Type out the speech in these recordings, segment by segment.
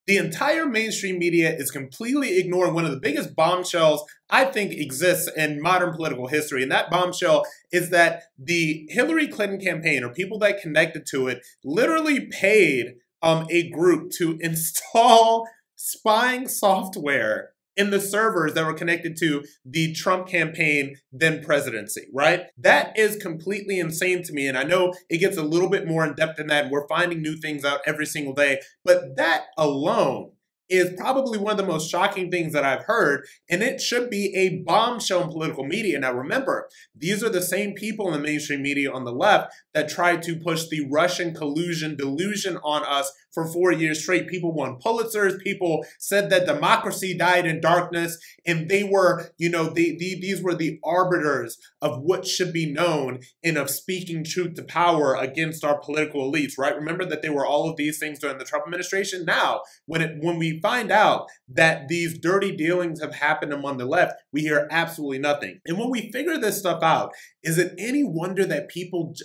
The entire mainstream media is completely ignoring one of the biggest bombshells I think exists in modern political history. And that bombshell is that the Hillary Clinton campaign, or people that connected to it, literally paid a group to install spying software in the servers that were connected to the Trump campaign, then presidency, right? That is completely insane to me. And I know it gets a little bit more in depth than that. And we're finding new things out every single day. But that alone is probably one of the most shocking things that I've heard, and it should be a bombshell in political media. Now remember, these are the same people in the mainstream media on the left that tried to push the Russian collusion delusion on us for 4 years straight. People won Pulitzers, people said that democracy died in darkness, and they were, these were the arbiters of what should be known and of speaking truth to power against our political elites, right? Remember that there were all of these things during the Trump administration. Now, when we find out that these dirty dealings have happened among the left, we hear absolutely nothing. And when we figure this stuff out, is it any wonder that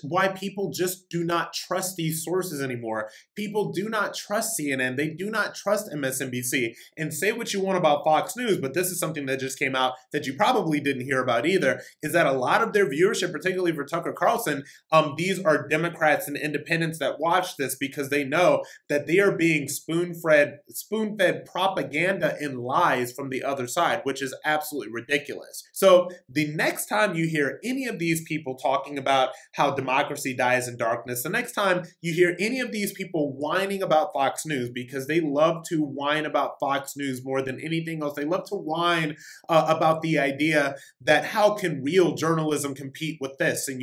why people just do not trust these sources anymore? People do not trust CNN. They do not trust MSNBC. And say what you want about Fox News, but this is something that just came out that you probably didn't hear about either, is that a lot of their viewership, particularly for Tucker Carlson, these are Democrats and independents that watch this because they know that they are being spoon-fed propaganda and lies from the other side, which is absolutely ridiculous. So the next time you hear any of these people talking about how democracy dies in darkness, the next time you hear any of these people whining about Fox News, because they love to whine about Fox News more than anything else. They love to whine about the idea that how can real journalism compete with this? And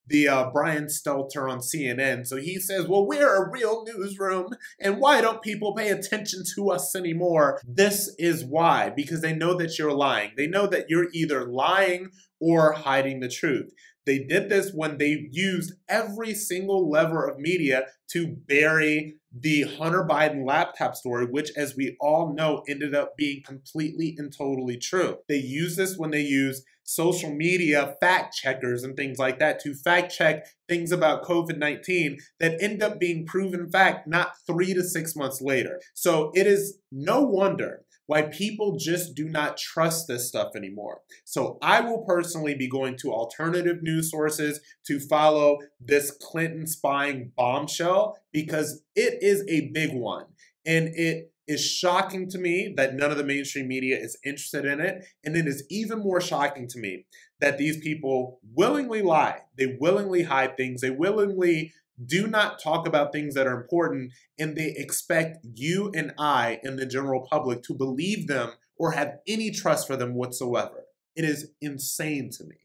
the Brian Stelter on CNN. So he says, well, we're a real newsroom, and why don't people pay attention to us anymore? This is why, because they know that you're lying. They know that you're either lying or hiding the truth. They did this when they used every single lever of media to bury the Hunter Biden laptop story, which, as we all know, ended up being completely and totally true. They use this when they use social media fact checkers and things like that to fact check things about COVID-19 that end up being proven fact not 3 to 6 months later. So it is no wonder why people just do not trust this stuff anymore. So I will personally be going to alternative news sources to follow this Clinton spying bombshell, because it is a big one. And it is shocking to me that none of the mainstream media is interested in it. And it is even more shocking to me that these people willingly lie. They willingly hide things. They willingly do not talk about things that are important, and they expect you and I and the general public to believe them or have any trust for them whatsoever. It is insane to me.